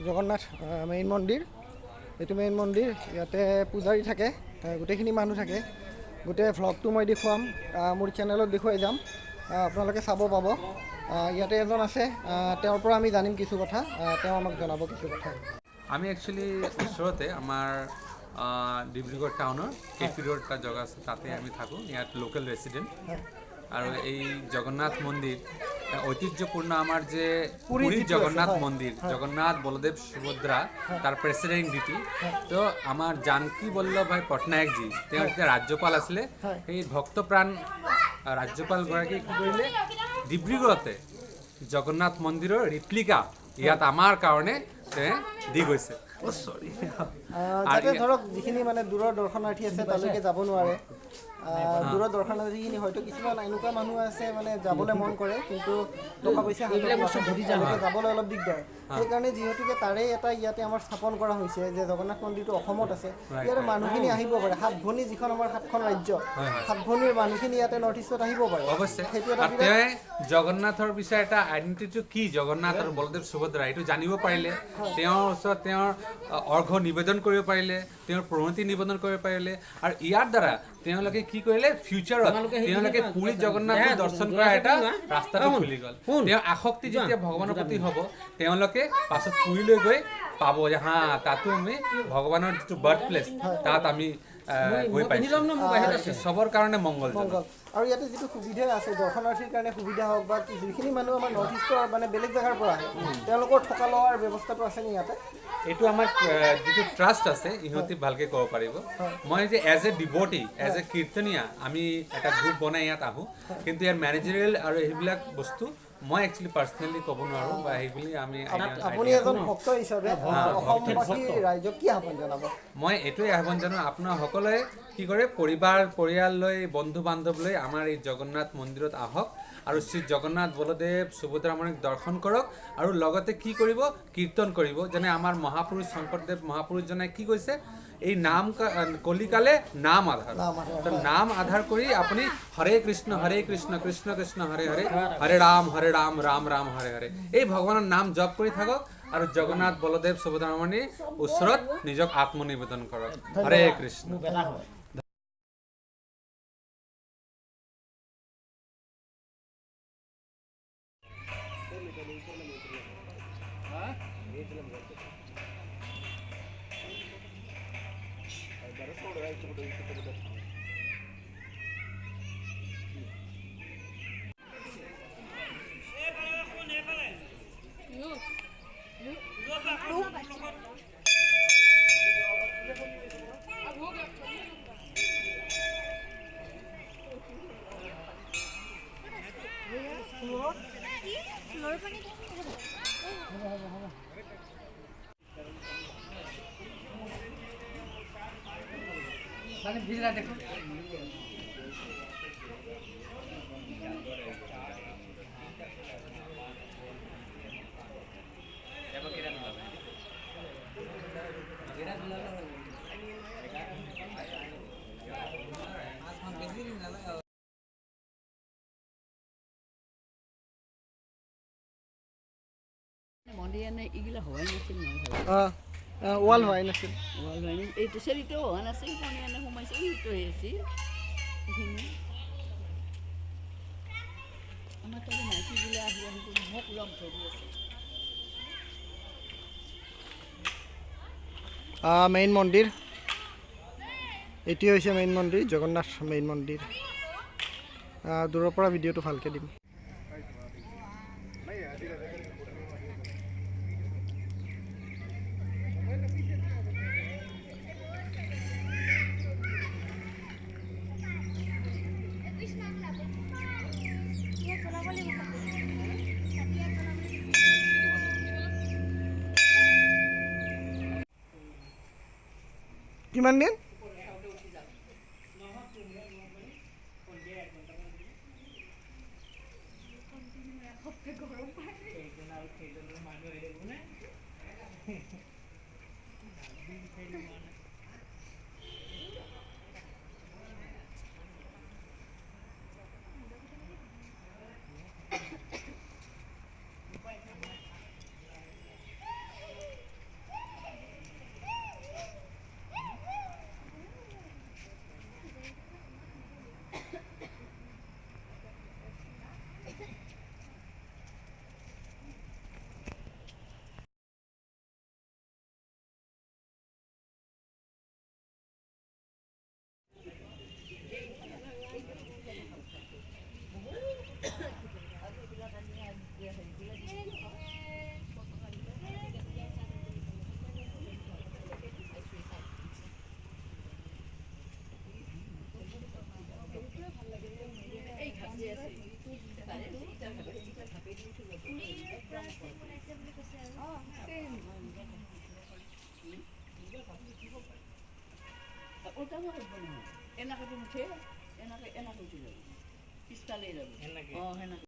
Jagannath main মন্দিৰ। এইটো main মন্দিৰ, ইয়াতে পূজাৰী থাকে, গোটেইখিনি মানুহ থাকে। গোটেই ভ্লগটো মই দেখুৱাম, মোৰ চেনেলত দেখুৱাই যাম, আপোনালোকে চাব পাব। ইয়াতে এজন আছে, তেওঁৰ পৰা আমি জানিম কিছু কথা, তেওঁ আমাক জনাব কিছু কথা। আমি একচুৱেলি ওচৰতে আমাৰ ডিব্ৰুগড় টাউনৰ কেপি ৰোড এটা জেগা আছে, তাতে আমি থাকোঁ। ইয়াত লোকেল ৰেচিডেণ্ট। আৰু এই জগন্নাথ মন্দিৰ ঐতিহ্যপূৰ্ণ আমাৰ যে পুৰীৰ জগন্নাথ মন্দিৰ, জগন্নাথ বলদেব সুভদ্ৰা তাৰ প্ৰেসিডেন্ট ডিটি। তো আমাৰ জানকী বল্লভ ভাই পটনায়কজী তেওঁ যেতিয়া ৰাজ্যপাল আছিলে, সেই ভক্তপ্ৰাণ ৰাজ্যপালগৰাকীয়ে কি কৰিলে, ডিব্ৰুগড়তে জগন্নাথ মন্দিৰৰ ৰিপ্লিকা ইয়াত আমাৰ কাৰণে দি গৈছে। যাতে ধৰক যিখিনি মানে দূৰৰ দৰ্শনাৰ্থী আছে তালৈকে যাব নোৱাৰে, দূৰৰ দৰ্শনাৰ্থীখিনি হয়তো কিছুমান এনেকুৱা মানুহ আছে মানে যাবলৈ মন কৰে, কিন্তু টকা পইচা যাবলৈ অলপ দিগদাৰ। সেইকাৰণে যিহেতুকে তাৰে এটা ইয়াতে আমাৰ স্থাপন কৰা হৈছে যে জগন্নাথ মন্দিৰটো অসমত আছে, ইয়াতে মানুহখিনি আহিব পাৰে। সাতভনী যিখন আমাৰ 7খন ৰাজ্য, সাতভনীৰ মানুহখিনি ইয়াতে নৰ্থ ইষ্টত আহিব পাৰে। অৱশ্যে তেওঁ জগন্নাথৰ বিষয়ে এটা আইডেণ্টিটিটো কি, জগন্নাথ আৰু বলদেৱ সুভদ্ৰা, এইটো জানিব পাৰিলে, তেওঁৰ ওচৰত তেওঁৰ অৰ্ঘ্য নিবেদন কৰিব পাৰিলে, তেওঁৰ প্ৰণতি নিবেদন কৰিব পাৰিলে। আৰু ইয়াৰ দ্বাৰা তেওঁলোকে কি কৰিলে, ফিউচাৰত তেওঁলোকে পুৰী জগন্নাথক দৰ্শন কৰা এটা ৰাস্তাটো খুলি গ'ল। তেওঁৰ আসক্তি যেতিয়া ভগৱানৰ প্ৰতি হ'ব, তেওঁলোকে পাছত পুৰীলৈ গৈ পাব যে হা, তাতো আমি ভগৱানৰ যিটো বাৰ্থ প্লেচ, তাত আমি গৈ পাইছোঁ। চবৰ কাৰণে মংগল। আৰু ইয়াতে যিটো সুবিধা আছে দৰ্শনাৰ্থীৰ কাৰণে সুবিধা হওক বা যিখিনি মানুহ আমাৰ নৰ্থ ইষ্টৰ মানে বেলেগ জেগাৰ পৰা আহে, তেওঁলোকৰ থকা লোৱাৰ ব্যৱস্থাটো আছে নি ইয়াতে? এইটো আমাৰ যিটো ট্ৰাষ্ট আছে, ইহঁতি ভালকৈ ক'ব পাৰিব। মই যে এজ এ ডিভটি, এজ এ কীৰ্তনীয়া, আমি এটা গ্ৰুপ বনাই ইয়াত আহোঁ, কিন্তু ইয়াৰ মেনেজাৰিয়েল আৰু সেইবিলাক বস্তু মই একচুৱেলি পাৰ্চনেলি ক'ব নোৱাৰোঁ, বা সেইবুলি আমি আপুনি এজন ভক্ত হিচাপে অসমবাসী ৰাইজক কি আহ্বান জনাব? মই এইটোৱে আহ্বান জানো, আপোনাৰ সকলোৱে কি কৰে, পৰিয়াল লৈ, বন্ধু বান্ধৱ লৈ আমাৰ এই জগন্নাথ মন্দিৰত আহক আৰু শ্ৰী জগন্নাথ বলদেৱ সুভদ্ৰা মন্দিৰক দৰ্শন কৰক। আৰু লগতে কি কৰিব, কীৰ্তন কৰিব। যেনে আমাৰ মহাপুৰুষ শংকৰদেৱ মহাপুৰুষজনে কি কৈছে, এই নাম কলিকালে নাম আধাৰ, নাম আধাৰ কৰি আপুনি হৰে কৃষ্ণ কৃষ্ণ কৃষ্ণ হৰে হৰে, হৰে ৰাম ৰাম ৰাম হৰে হৰে, এই ভগৱানৰ নাম জপ কৰি থাকক আৰু জগন্নাথ বলদেৱ সুভদ্ৰা মন্দিৰ ওচৰত নিজক আত্মনিবেদন কৰক। হৰে কৃষ্ণ। মন্দিৰ এনে এইগিলা হোৱাই নাছিল নহয়, ৱাল হোৱাই নাছিল, এইটো চেৰিটো হোৱা নাছিল, পানী এনে সোমাইছে, এইটো হৈ আছিল সেইখিনি। আমাৰ তাতে মাইকীগিলা আহি মোক লগ ধৰি আছে। মেইন মন্দিৰ, এইটোৱে হৈছে মেইন মন্দিৰ, জগন্নাথ মেইন মন্দিৰ। দূৰৰ পৰা ভিডিঅ'টো ভালকৈ দিম। কিমান দিন? ওটা আমার এনেকে তুমি এনেকে এনেকে উঠি যাব পিছফালে যাব এনেকে? অঁ সেনেকে